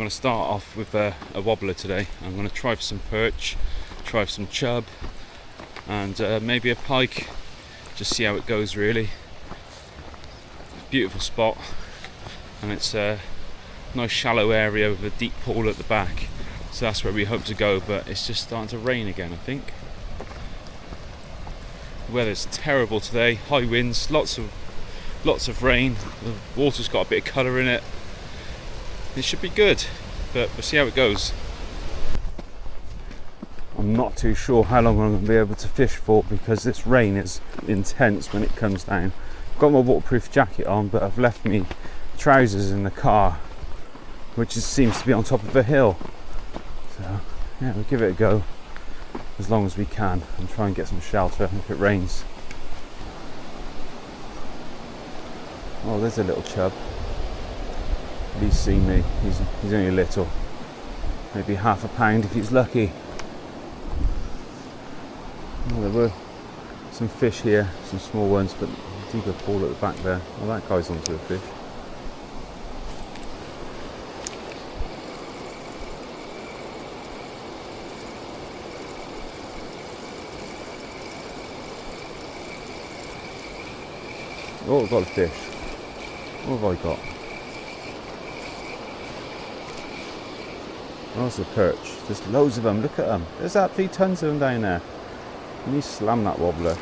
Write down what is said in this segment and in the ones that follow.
going to start off with a wobbler today. I'm going to try for some perch, try for some chub, and maybe a pike. Just see how it goes really. Beautiful spot, and it's a nice shallow area with a deep pool at the back. So that's where we hope to go, but it's just starting to rain again, I think. The weather's terrible today, high winds, lots of rain. The water's got a bit of colour in it. It should be good, but we'll see how it goes. I'm not too sure how long I'm going to be able to fish for because this rain is intense when it comes down. I've got my waterproof jacket on, but I've left me trousers in the car, which seems to be on top of a hill. So yeah, we'll give it a go as long as we can and try and get some shelter if it rains. Oh, there's a little chub. He's seen me. He's only a little, maybe half a pound if he's lucky. Oh, there were some fish here, some small ones, but a deeper pool at the back there. Well, that guy's onto a fish. Oh, I've got a fish. What have I got? Oh, it's a perch. There's loads of them. Look at them. There's actually tons of them down there. Can you slam that wobbler?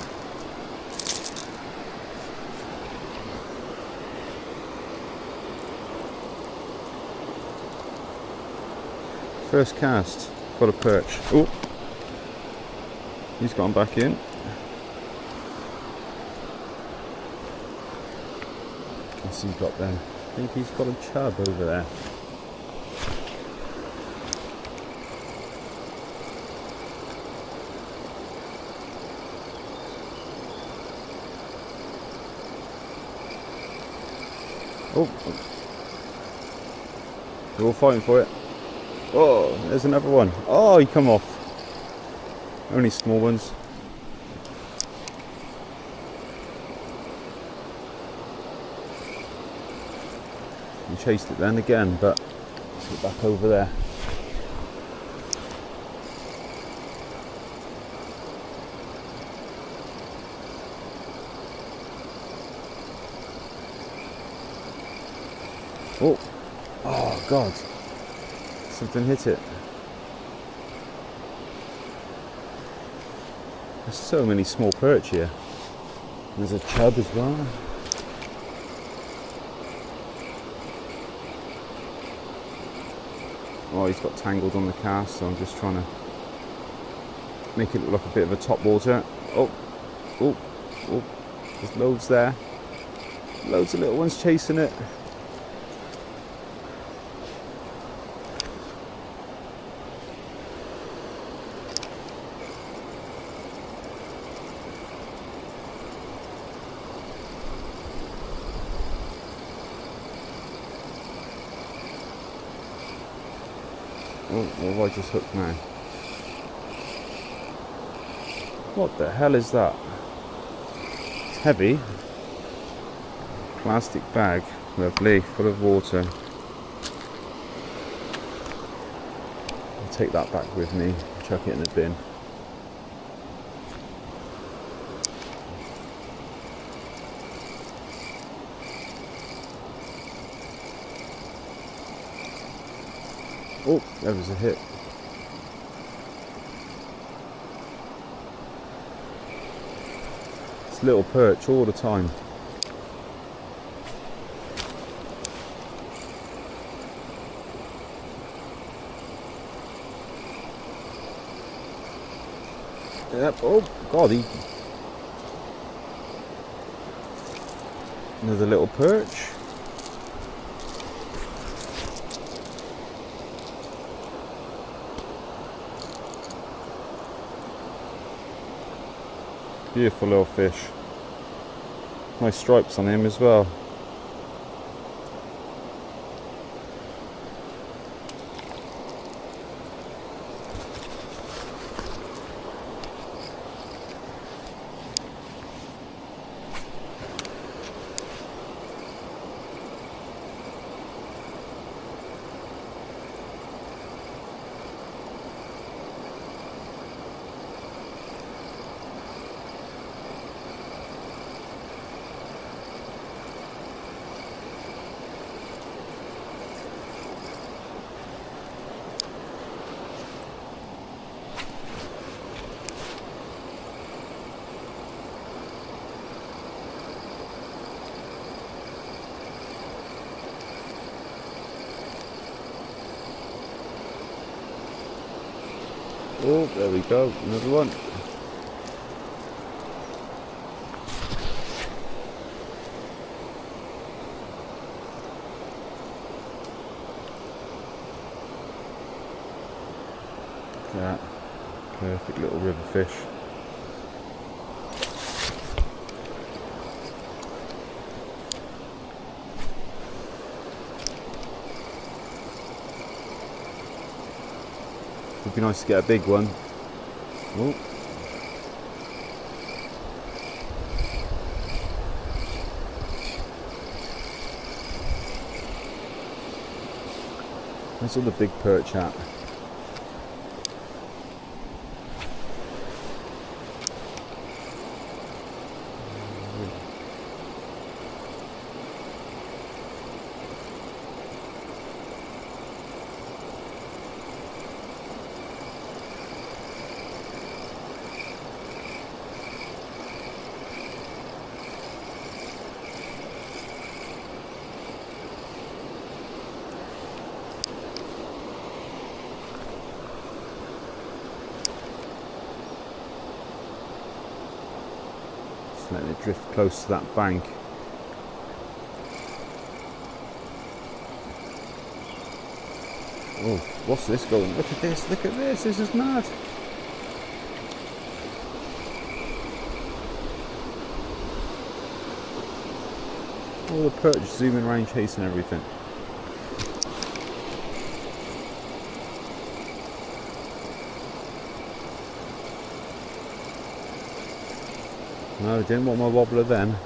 First cast. Got a perch. Oh, he's gone back in. What's he got there? I think he's got a chub over there. Oh, they're all fighting for it. Oh, there's another one. Oh, he come off. Only small ones. He chased it then again, but let's get back over there. Oh God, something hit it. There's so many small perch here. There's a chub as well. Oh, he's got tangled on the cast, so I'm just trying to make it look like a bit of a top water. Oh, there's loads there. Loads of little ones chasing it. Oh, what have I just hooked now? What the hell is that? It's heavy. Plastic bag, lovely, full of water. I'll take that back with me, chuck it in the bin. Oh, there was a hit. It's little perch all the time. Yep, oh God, another little perch. Beautiful little fish. Nice stripes on him as well. Oh, there we go, another one. Look at that, perfect little river fish. Would be nice to get a big one. Oh. Where's all the big perch at? Letting it drift close to that bank. Oh, what's this going? Look at this, this is mad. All the perch zooming around chasing everything. No, I didn't want my wobbler then.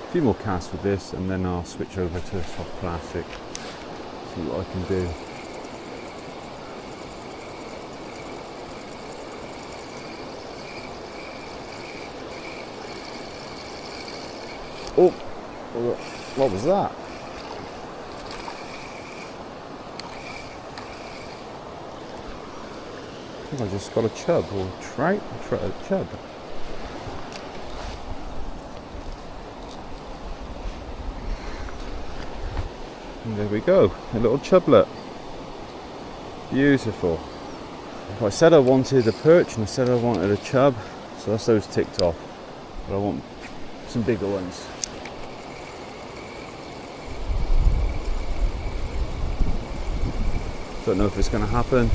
A few more casts with this and then I'll switch over to soft plastic. See what I can do. Oh, what was that? I think I just got a chub or trout, a chub. And there we go, a little chublet. Beautiful. I said I wanted a perch and I said I wanted a chub, so that's those ticked off. But I want some bigger ones. Don't know if it's going to happen.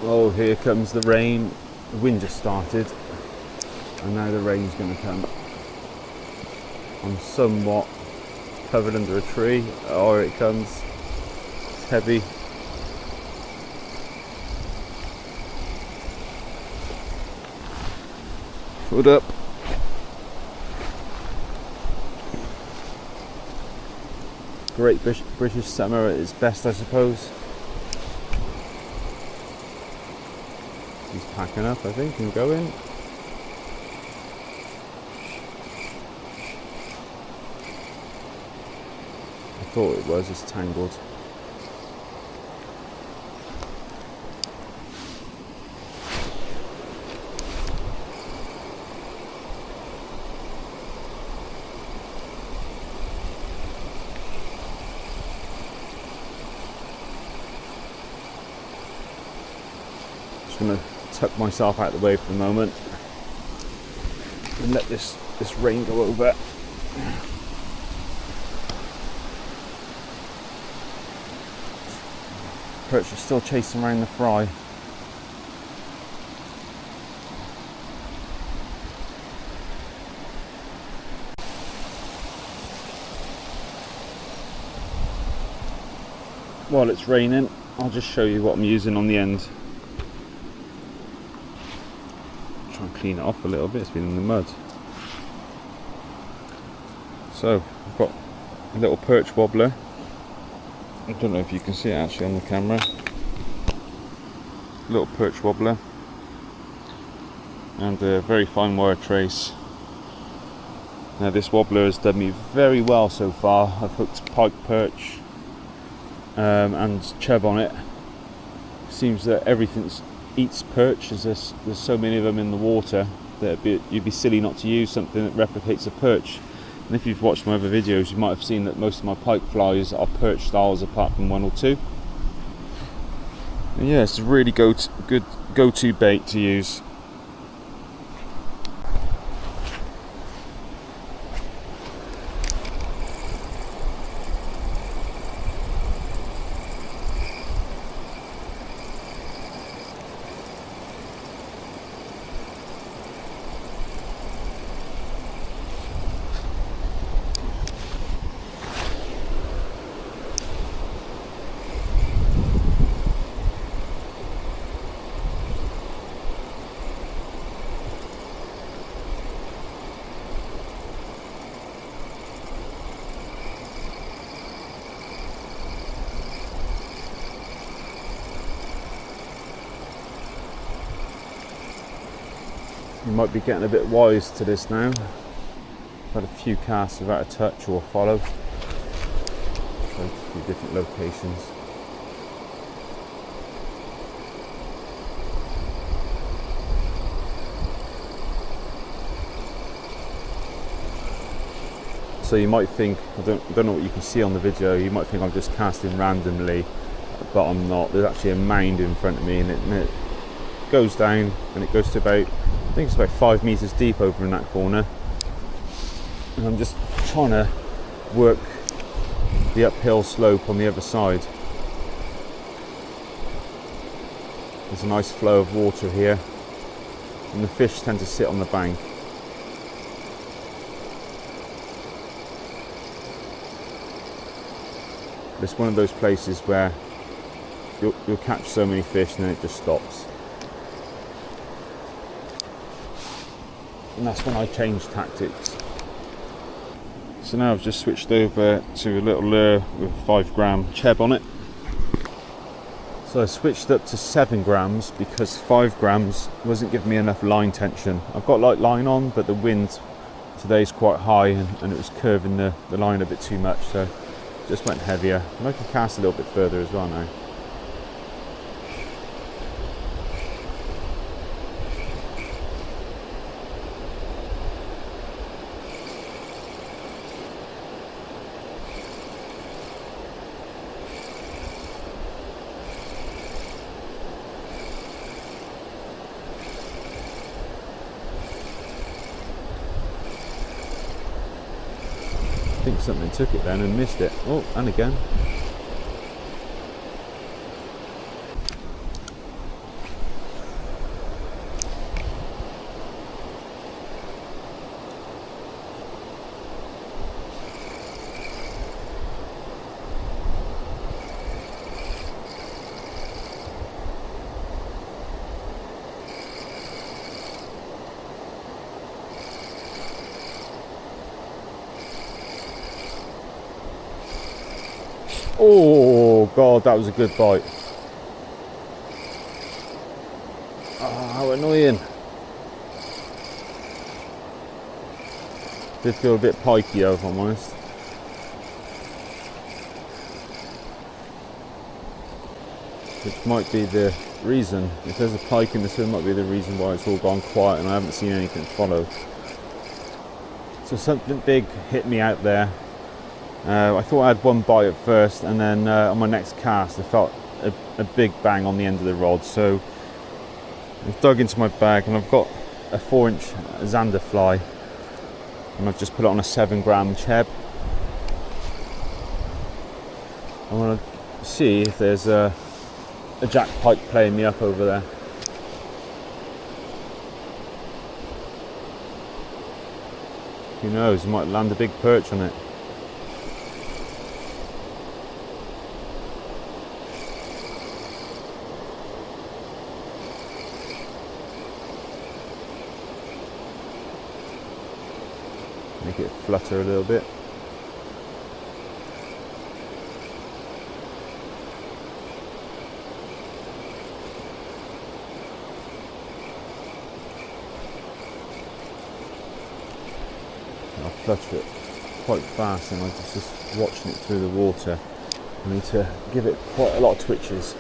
Oh, here comes the rain. The wind just started and now the rain's going to come. I'm somewhat covered under a tree. Oh, it comes. It's heavy. Foot up. Great British summer at its best, I suppose. He's packing up, I think, and going. I thought it was, it's tangled. Just going to tuck myself out of the way for the moment and let this rain go over. Perch are still chasing around the fry. While it's raining, I'll just show you what I'm using on the end. clean it off a little bit, it's been in the mud. So I've got a little perch wobbler. I don't know if you can see it actually on the camera. Little perch wobbler and a very fine wire trace. Now this wobbler has done me very well so far. I've hooked pike, perch and chub on it. Seems that everything eats perch, as there's so many of them in the water that you'd be silly not to use something that replicates a perch. And if you've watched my other videos, you might have seen that most of my pike flies are perch styles apart from one or two. And yeah, it's a really good go-to bait to use. You might be getting a bit wise to this now. I've had a few casts without a touch or a follow. Tried a few different locations. So you might think, I don't know what you can see on the video, you might think I'm just casting randomly, but I'm not. There's actually a mound in front of me, and it goes down, and it goes to about, I think it's about 5 meters deep over in that corner. And I'm just trying to work the uphill slope on the other side. There's a nice flow of water here, and the fish tend to sit on the bank. It's one of those places where you'll catch so many fish and then it just stops. And that's when I change tactics. So now I've just switched over to a little lure with 5 gram cheb on it. So I switched up to 7 grams because 5 grams wasn't giving me enough line tension. I've got light line on, but the wind today's quite high and it was curving the line a bit too much, so just went heavier. And I can cast a little bit further as well now. I think something took it then and missed it. Oh, and again. Oh god, that was a good bite. Oh, how annoying. Did feel a bit pikey though, if I'm honest. Which might be the reason. If there's a pike in the swim, might be the reason why it's all gone quiet and I haven't seen anything follow. So something big hit me out there. I thought I had one bite at first, and then on my next cast I felt a big bang on the end of the rod, so I've dug into my bag and I've got a 4-inch Zander fly, and I've just put it on a 7 gram cheb. I want to see if there's a jack pike playing me up over there. Who knows, I might land a big perch on it. make it flutter a little bit. I'll flutter it quite fast and I'm just watching it through the water. I need to give it quite a lot of twitches.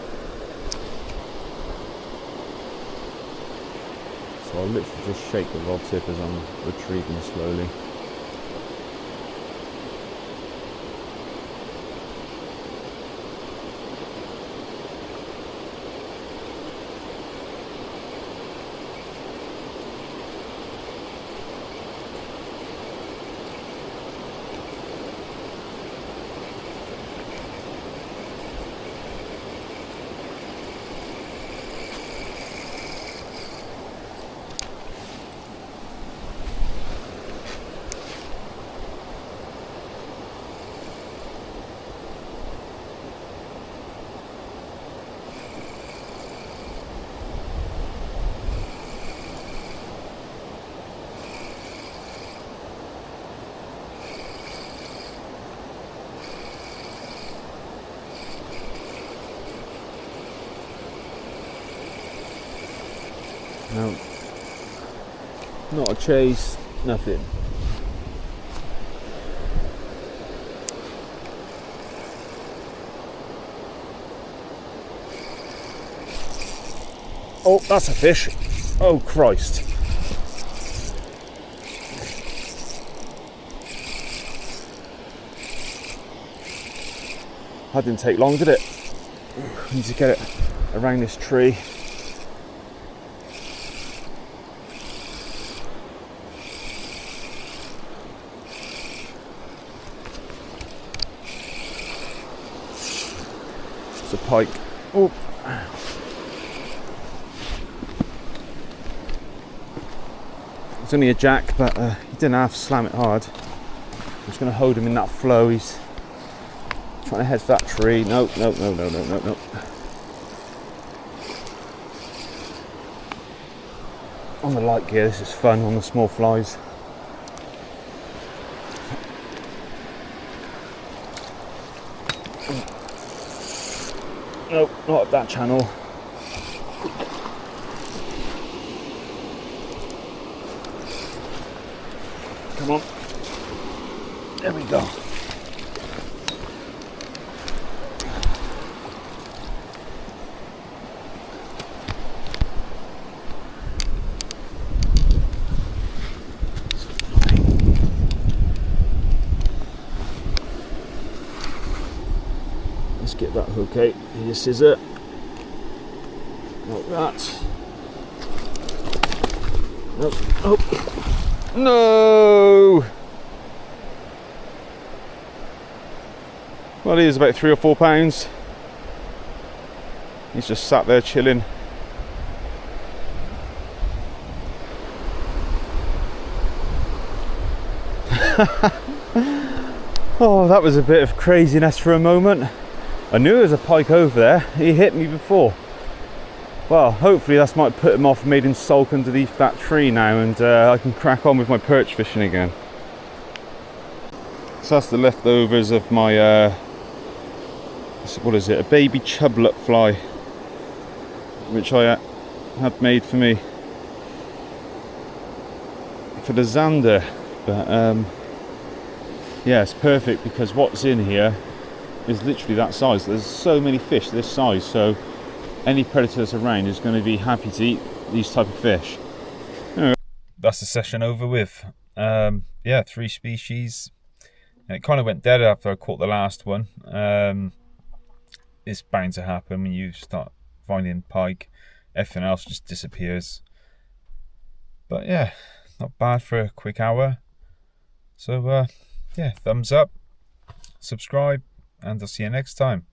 So I'll literally just shake the rod tip as I'm retrieving slowly. No, not a chase, nothing. Oh, that's a fish. Oh, Christ. That didn't take long, did it? I need to get it around this tree. It's a pike. Oh. It's only a jack, but he didn't have to slam it hard. I'm just going to hold him in that flow. He's trying to head for that tree. No. On the light gear, this is fun on the small flies. Nope, not up that channel. Come on. There we go. Let's get that hook out. Here's a scissor. Like that. Nope. Oh. No! Well, he is about 3 or 4 pounds. He's just sat there chilling. Oh, that was a bit of craziness for a moment. I knew there was a pike over there. He hit me before. Well, hopefully that's might put him off, made him sulk underneath that tree now, and I can crack on with my perch fishing again. So that's the leftovers of my, what is it, a baby chublet fly, which I had made for me for the zander. But yeah, it's perfect because what's in here is literally that size. There's so many fish this size, so any predator that's around is going to be happy to eat these type of fish. Anyway, that's the session over with. Yeah, 3 species. And it kind of went dead after I caught the last one. It's bound to happen when you start finding pike. Everything else just disappears. But yeah, not bad for a quick hour. So yeah, thumbs up, subscribe, and I'll see you next time.